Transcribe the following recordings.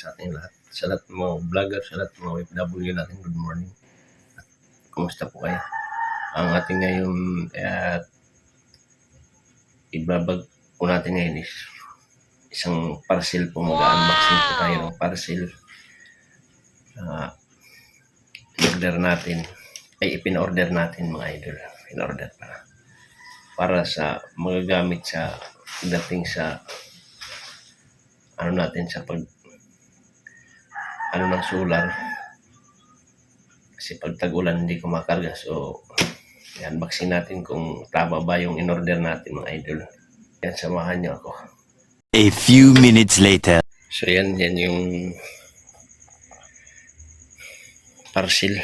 sa ating lahat. Sa lahat ng mga vlogger, sa lahat ng mga OFW natin, good morning. At kumusta po kayo? Ang ating ngayon ibabag po natin ngayon is isang parcel po. Mag-unboxing po tayo ng parcel. In-order natin, ay ipin-order natin mga idol. In-order para sa magagamit sa dating sa natin sa pag ng solar, kasi pag tag-ulan hindi ko makarga. So i-unboxing natin kung tama ba yung in-order natin mga idol. Yan, samahan nyo ako. A few minutes later. So yan yung parcel.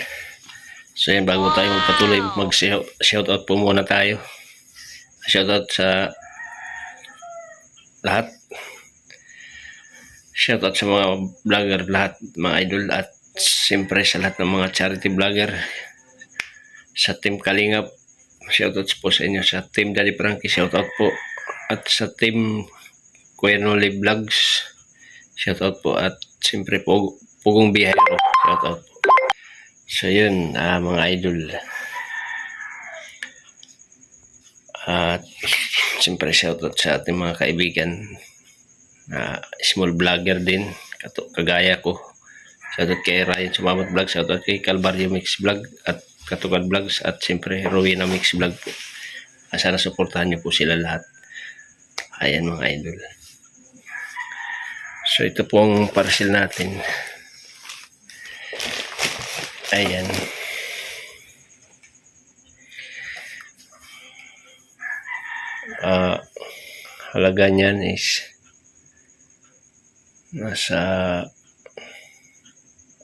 So yan, bago tayo magpatuloy, mag-shoutout po muna tayo. Shoutout sa lahat. Shoutout sa mga vlogger lahat, mga idol, at siyempre sa lahat ng mga charity vlogger. Sa Team Kalingap, shoutout po sa inyo. Sa Team Daddy Frankie, shoutout po. At sa Team Kuya Noli Vlogs, shoutout po. At siyempre Pugong Biyahero, shoutout po. So yun, mga idol. At siyempre shoutout sa ating mga kaibigan, small vlogger din, kagaya ko. Shoutout kay Ryan Sumamat Vlog, shoutout kay Calvario Mix Vlog at Katukan Vlogs, at siyempre Rowena Mix Vlog po. Sana suportahan niyo po sila lahat. Ayan mga idol. So ito po ang parcel natin. Ayan. Halaga niyan is nasa,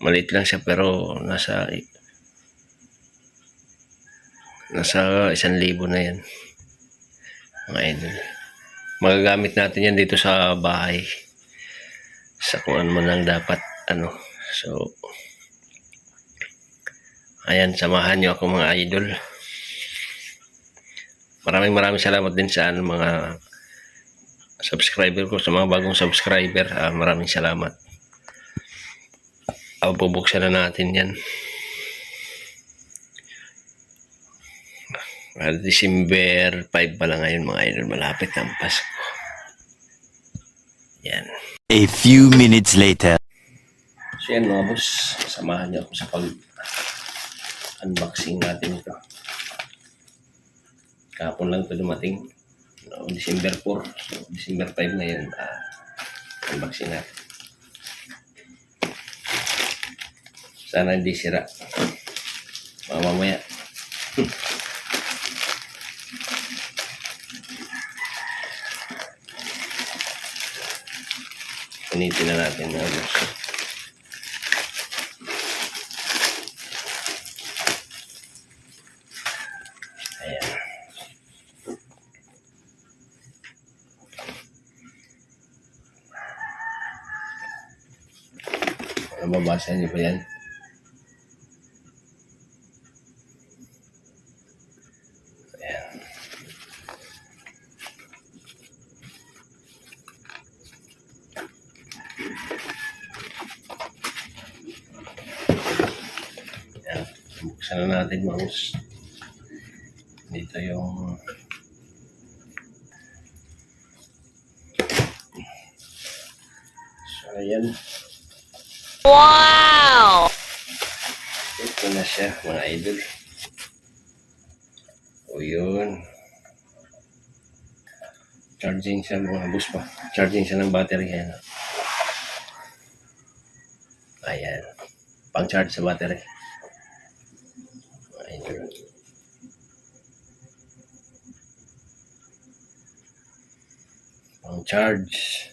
maliit lang siya pero nasa 1,000 na yan mga idol. Magagamit natin yan dito sa bahay, sa kung ano man lang dapat So ayan, samahan nyo ako mga idol. Maraming salamat din sa mga subscriber ko, sa mga bagong subscriber. Maraming salamat. Bubuksan na natin yan. December 5 pa lang ngayon mga idol. Malapit ang Pasko. Yan. A few minutes later. So yan mga boss, samahan niyo ako sa pag-unboxing natin ito. Kahapon lang ito dumating. December 4. So, December 5 na yun. Unboxing natin. Sana hindi sira. Mamaya. Punitin na natin mga boss. Ayan. Mababasa niyo pa yan? Ayan. Ayan. Buksan na natin mga boss. Dito yung so ayan. Wow! Ito na siya mga idol. O yun. Charging siya mga boss pa. Charging siya ng battery. Ayan. Ayan. Pang-charge sa battery. Mga idol. Pang-charge.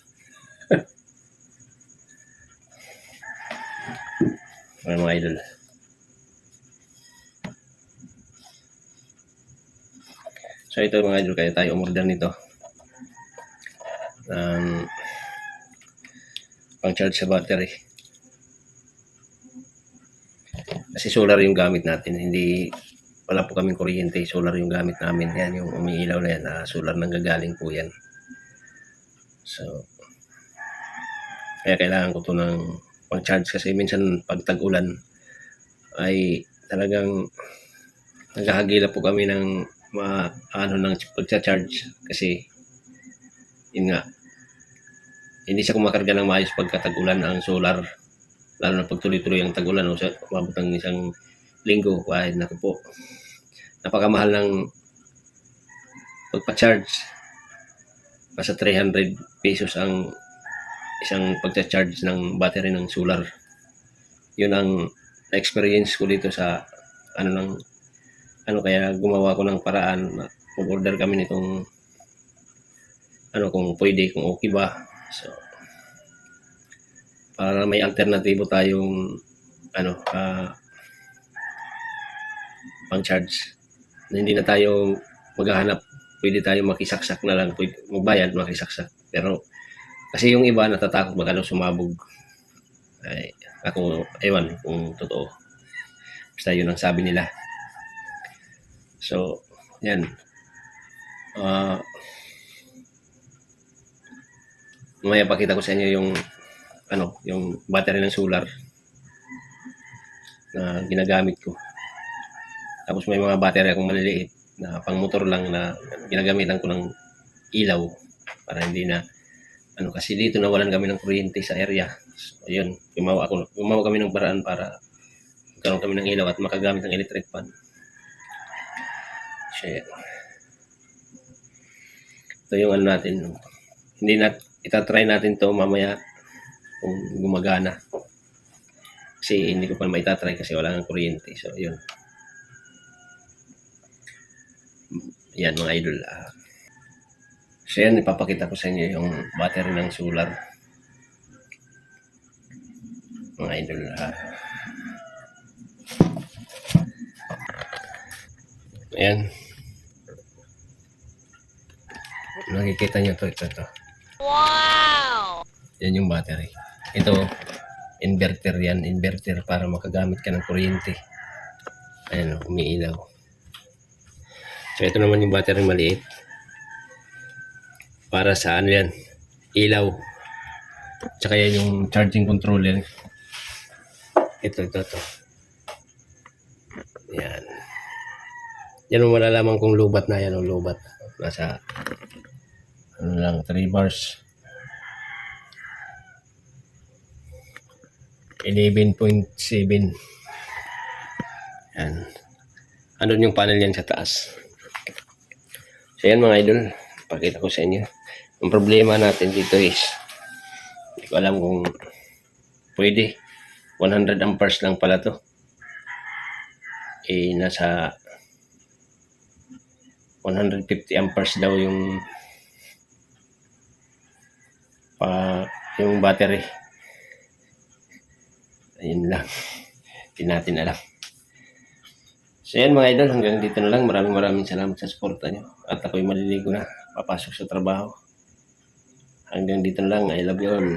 Mga idol. So ito mga idol, kaya tayo umorder nito. Pang-charge sa battery. Kasi solar yung gamit natin. Wala po kaming kuryente. Solar yung gamit namin. Yan, yung umiilaw na yan. Solar nang gagaling po yan. So, Kaya kailangan ko to ng pang-charge kasi minsan pag tag-ulan ay talagang naghahagila po kami ng ng pagcha-charge kasi yun nga, hindi siya kumakarga ng maayos pagka tag-ulan ang solar, lalo na pag tuloy-tuloy ang tag-ulan o umabot ng isang linggo. Ay naku po, napakamahal ng pagpa-charge. Nasa 300 pesos ang isang pagcha-charge ng battery ng solar. Yun ang experience ko dito sa kaya gumawa ko ng paraan na mag-order kami nitong kung pwede, kung okay ba. So para may alternatibo tayong pang-charge na hindi na tayo maghahanap, pwede tayo makisaksak na lang, pwede magbayad, makisaksak. Pero kasi yung iba natatakot baka daw sumabog. Ay, ako, ewan kung totoo. Basta yun ang sabi nila. So, yan. Mamaya pakita ko sa inyo yung battery ng solar na ginagamit ko. Tapos may mga battery akong maliliit na pang motor lang na ginagamitan ko ng ilaw para hindi na kasi dito nawalan kami ng kuryente sa area. So, ayun, gumawa kami ng paraan para magkaroon kami ng ilaw at makagamit ng electric fan. Shit. Ito yung natin. Itatry natin to mamaya kung gumagana. Kasi hindi ko pa maitatry kasi wala nang kuryente. So, yun. Yan mga idol. So, yan. Ipapakita ko sa inyo yung battery ng solar. Mga idol. Ayan. Nakikita nyo to. Ito. Wow! Yan yung battery. Ito, inverter yan. Inverter para makagamit ka ng kuryente. Ayan, umiilaw. So, ito naman yung battery maliit. Para sa yan? Ilaw. Tsaka yan yung charging controller. Ito. Yan. Yan ang malalaman kung lubat na yan o lubat. Nasa 3 bars. 11.7. Yan. Andun yung panel yan sa taas. So yan mga idol, pakita ko sa inyo. Ang problema natin dito is hindi ko alam kung pwede. 100 amperes lang pala to. Nasa 150 amperes daw yung battery. Ayun lang. Hindi natin alam. So yan mga idol, hanggang dito na lang. Maraming salamat sa suporta nyo. At ako'y maliligo na. Papasok sa trabaho. Hanggang dito na lang. I love you all.